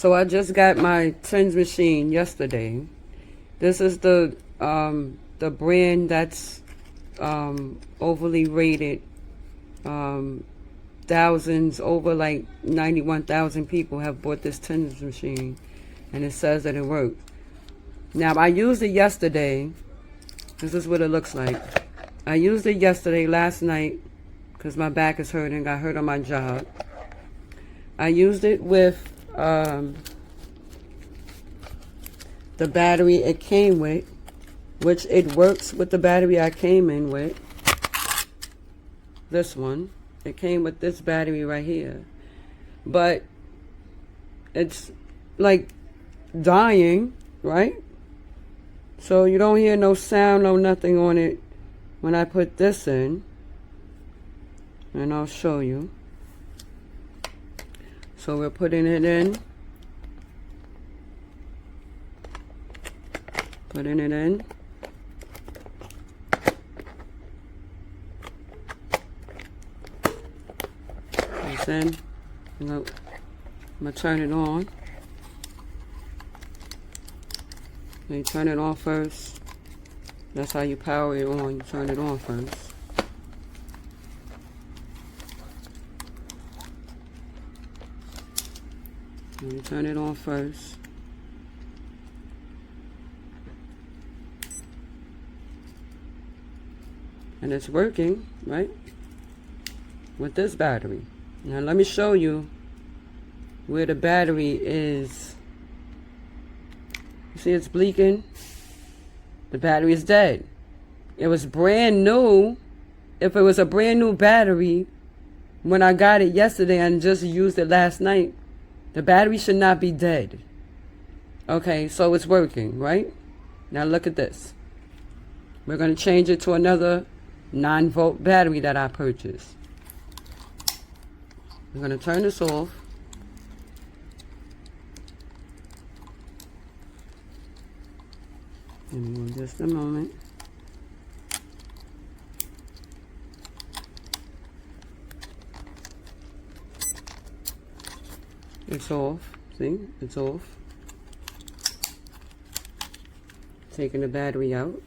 So I just got my tinge machine yesterday. This is the brand that's overly rated. Thousands, over like 91,000 people have bought this tinge machine, and it says that it works. Now I used it yesterday. This is what it looks like. I used it yesterday, last night, because my back is hurting. Got hurt on my job. I used it with the battery it came with, which it works with the battery I came in with. This one. It came with this battery right here. But it's like dying, right? So you don't hear no sound, no nothing on it when I put this in. And I'll show you. So we're putting it in. Putting it in. It's in. I'm gonna turn it on. You turn it on first. That's how you power it on. You turn it on first. You turn it on first. And it's working, right? With this battery. Now let me show you where the battery is. You see it's blinking? The battery is dead. It was brand new. If it was a brand new battery, when I got it yesterday and just used it last night, the battery should not be dead. Okay, so it's working, right? Now look at this. We're going to change it to another 9-volt battery that I purchased. I'm going to turn this off. Give me just a moment. It's off. See? It's off. Taking the battery out.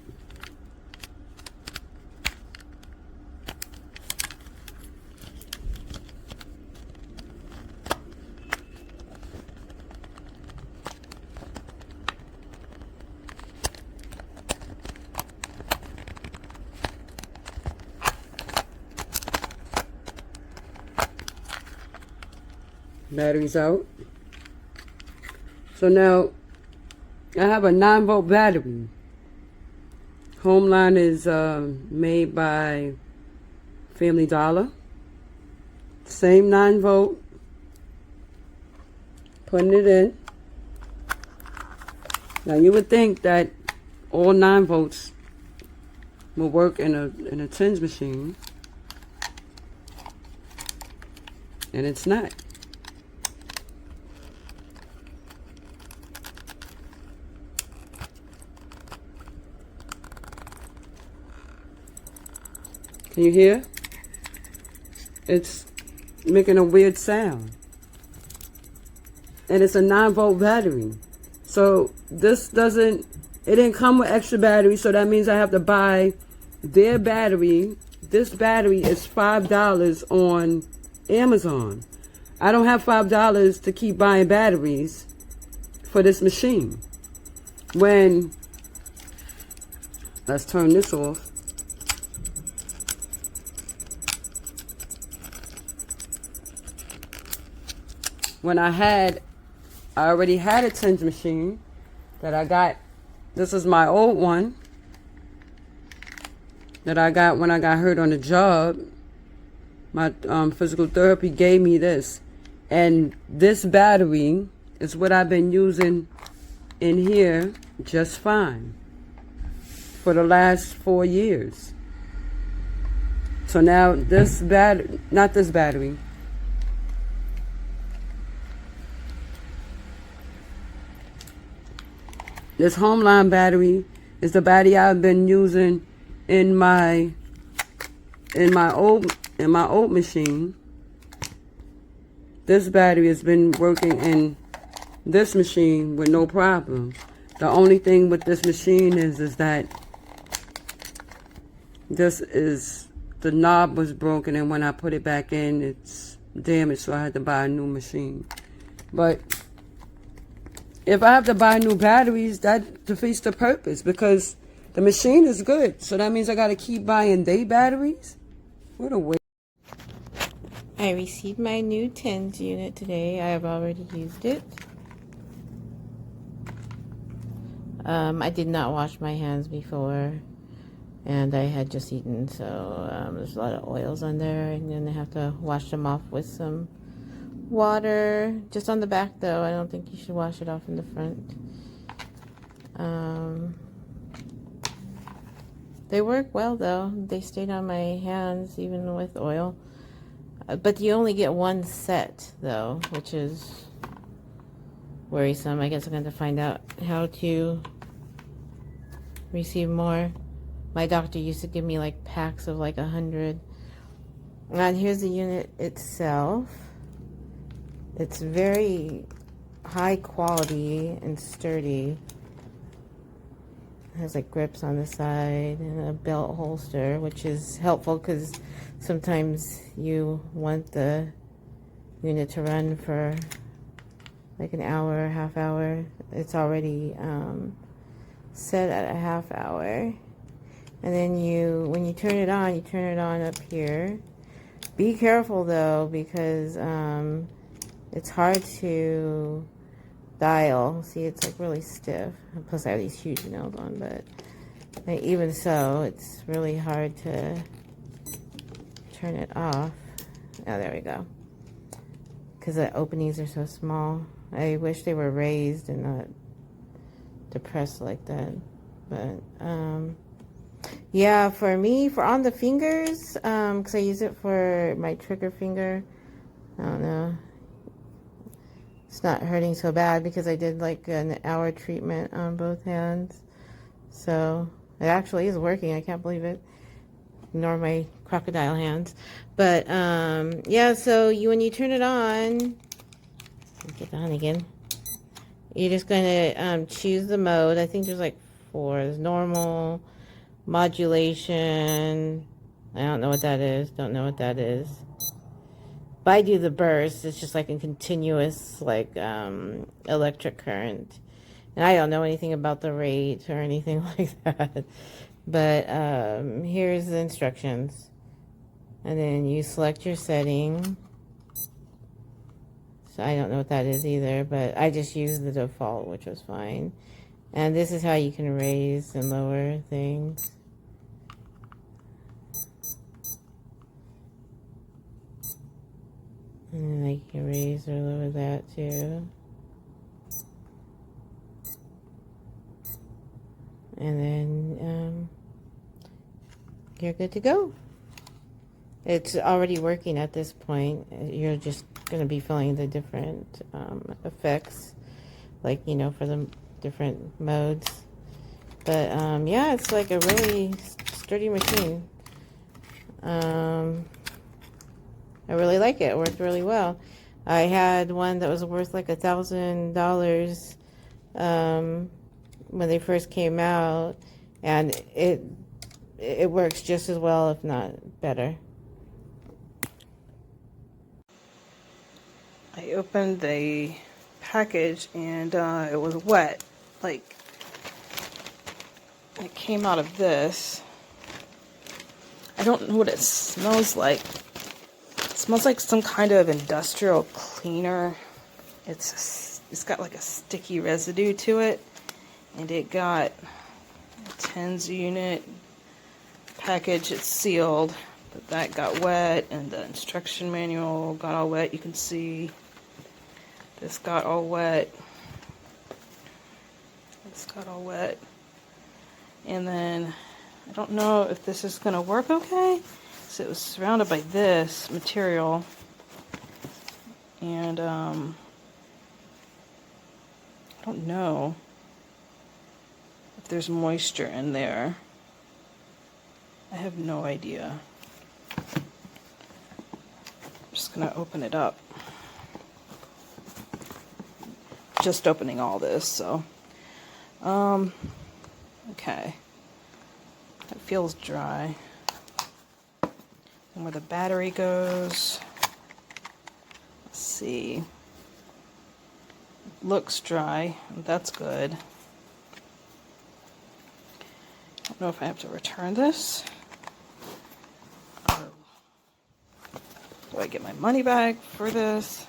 Battery's out. So now I have a 9-volt battery. Homeline is made by Family Dollar. Same 9-volt. Putting it in. Now you would think that all 9 volts will work in a tinge machine, and it's not. Can you hear? It's making a weird sound. And it's a 9-volt battery. So this it didn't come with extra battery, so that means I have to buy their battery. This battery is $5 on Amazon. I don't have $5 to keep buying batteries for this machine. Let's turn this off. When I already had a tinge machine that I got. This is my old one that I got when I got hurt on the job. My physical therapy gave me this. And this battery is what I've been using in here just fine for the last 4 years. So now this battery, not this battery, this Homeline battery is the battery I've been using in my old machine. This battery has been working in this machine with no problem. The only thing with this machine is that the knob was broken, and when I put it back in, it's damaged, so I had to buy a new machine. But if I have to buy new batteries, that defeats the purpose, because the machine is good. So that means I got to keep buying day batteries? What a waste. I received my new TENS unit today. I have already used it. I did not wash my hands before, and I had just eaten, so there's a lot of oils on there, and then I have to wash them off with some water. Just on the back, though. I don't think you should wash it off in the front. They work well, though. They stayed on my hands even with oil. But you only get one set, though, which is worrisome. I guess I'm going to find out how to receive more. My doctor used to give me like packs of like 100. And here's the unit itself. It's very high quality and sturdy. It has like grips on the side and a belt holster, which is helpful because sometimes you want the unit to run for like an hour, half hour. It's already set at a half hour. And then when you turn it on up here. Be careful though, because it's hard to dial. See, it's like really stiff. Plus I have these huge nails on, but even so, it's really hard to turn it off. Oh, there we go. Because the openings are so small. I wish they were raised and not depressed like that. But yeah, for me, for on the fingers, because I use it for my trigger finger. I don't know. It's not hurting so bad because I did like an hour treatment on both hands. So it actually is working. I can't believe it. Ignore my crocodile hands. But yeah, so when you turn it on, get it on again. You're just going to choose the mode. I think there's like 4. There's normal, modulation. I don't know what that is. Don't know what that is. But I do the burst. It's just like a continuous like electric current. And I don't know anything about the rate or anything like that. But here's the instructions. And then you select your setting. So I don't know what that is either, but I just used the default, which was fine. And this is how you can raise and lower things. And then I can raise or lower that too. And then you're good to go. It's already working at this point. You're just going to be feeling the different effects, like, you know, for the different modes. But yeah, it's like a really sturdy machine. I really like it. It worked really well. I had one that was worth like $1,000 when they first came out, and it works just as well, if not better. I opened the package and it was wet. Like, it came out of this. I don't know what it smells like. It smells like some kind of industrial cleaner. It's got like a sticky residue to it, and it got a TENS unit package. It's sealed, but that got wet, and the instruction manual got all wet. You can see this got all wet. This got all wet. And then I don't know if this is going to work okay. So it was surrounded by this material. And I don't know if there's moisture in there. I have no idea. I'm just going to open it up. just opening all this, so. Okay. It feels dry. And where the battery goes. Let's see. Looks dry. That's good. I don't know if I have to return this. Or do I get my money back for this?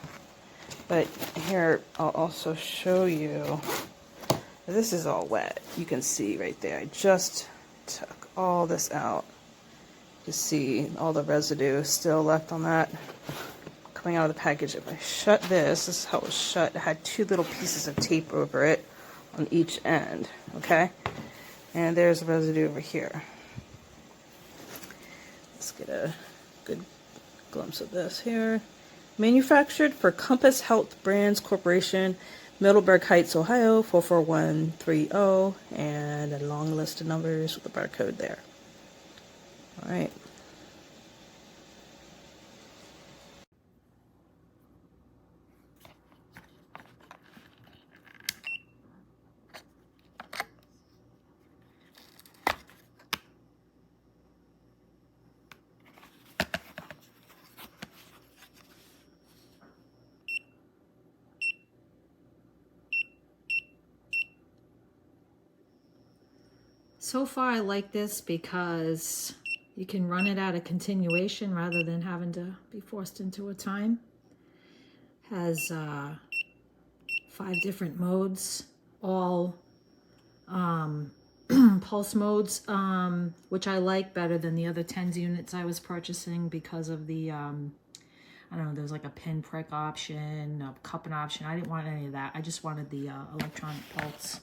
But here, I'll also show you. This is all wet. You can see right there. I just took all this out. You see all the residue still left on that coming out of the package. If I shut this is how it was shut. It had 2 little pieces of tape over it on each end. Okay? And there's the residue over here. Let's get a good glimpse of this here. Manufactured for Compass Health Brands Corporation, Middleburg Heights, Ohio, 44130, and a long list of numbers with the barcode there. All right. So far I like this because you can run it at a continuation rather than having to be forced into a time. Has 5 different modes, all pulse modes, which I like better than the other TENS units I was purchasing because of the, I don't know, there's like a pinprick option, a cupping option. I didn't want any of that. I just wanted the electronic pulse.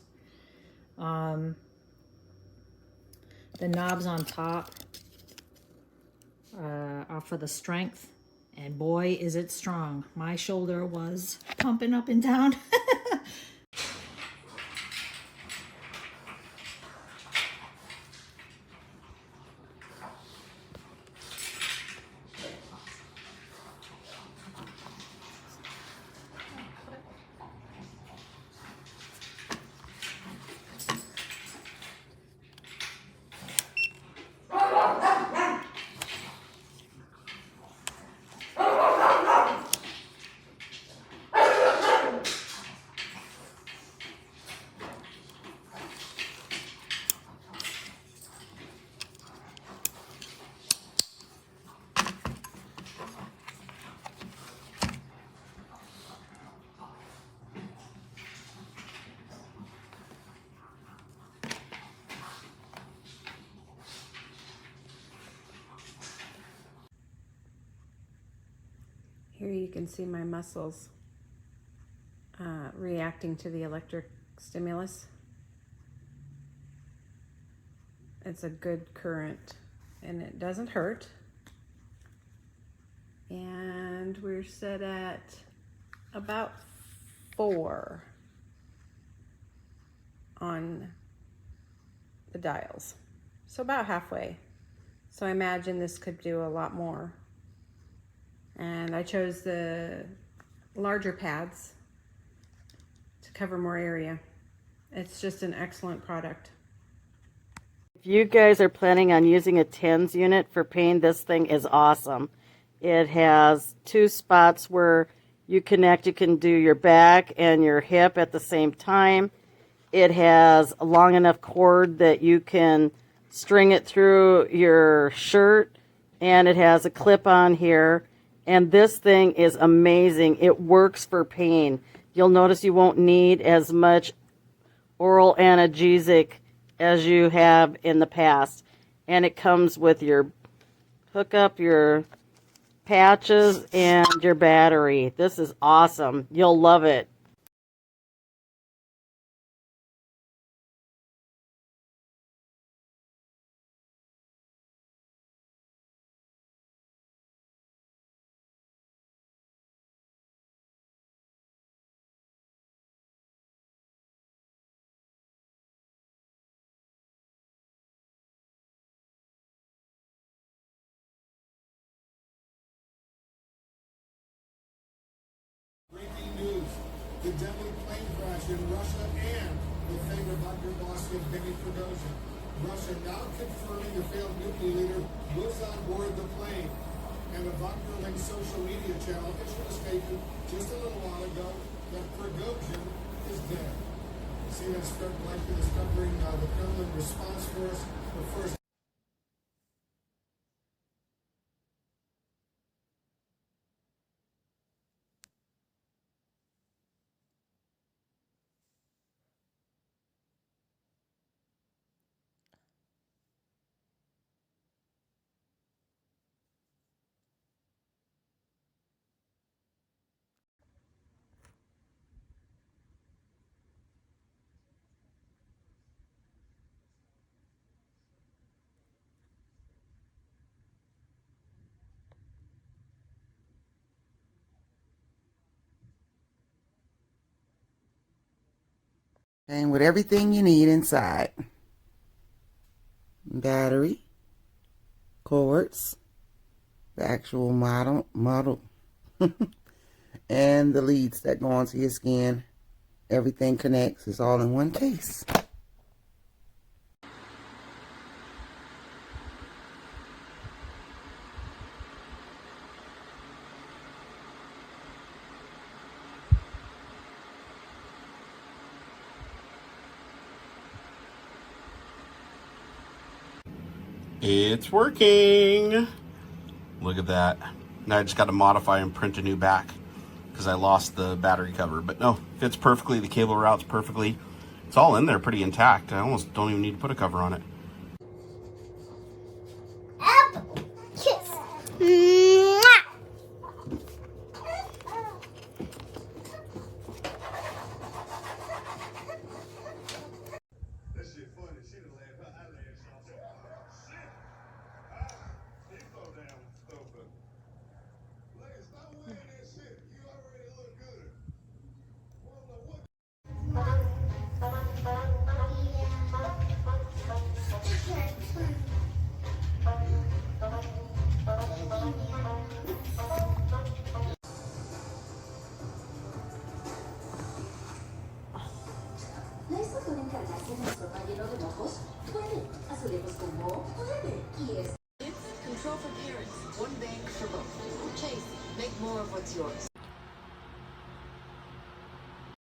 The knobs on top are for the strength, and boy is it strong. My shoulder was pumping up and down. Here you can see my muscles reacting to the electric stimulus. It's a good current and it doesn't hurt. And we're set at about 4 on the dials. So about halfway. So I imagine this could do a lot more. And I chose the larger pads to cover more area. It's just an excellent product. If you guys are planning on using a TENS unit for pain, this thing is awesome. It has 2 spots where you connect. You can do your back and your hip at the same time. It has a long enough cord that you can string it through your shirt, and it has a clip on here. And this thing is amazing. It works for pain. You'll notice you won't need as much oral analgesic as you have in the past. And it comes with your hookup, your patches, and your battery. This is awesome. You'll love it. Breaking news. the deadly plane crash in Russia and the fate of Dr. Benny Prigozhin. Russia now confirming the failed mutiny leader was on board the plane. And the Wagner-linked social media channel issued a statement just a little while ago that Prigozhin is dead. See that script likely discovering the Kremlin response force, the first. And with everything you need inside. Battery, cords, the actual model, and the leads that go onto your skin. Everything connects. It's all in one case. It's working. Look at that. Now I just got to modify and print a new back because I lost the battery cover. But no, fits perfectly. The cable routes perfectly. It's all in there pretty intact. I almost don't even need to put a cover on it. ¿La hizo por encargarse de nuestro lleno de mojos? Puede. Azulejos con moho? Puede. Y es... Control for parents. One bank for both. Chase. Make more of what's yours.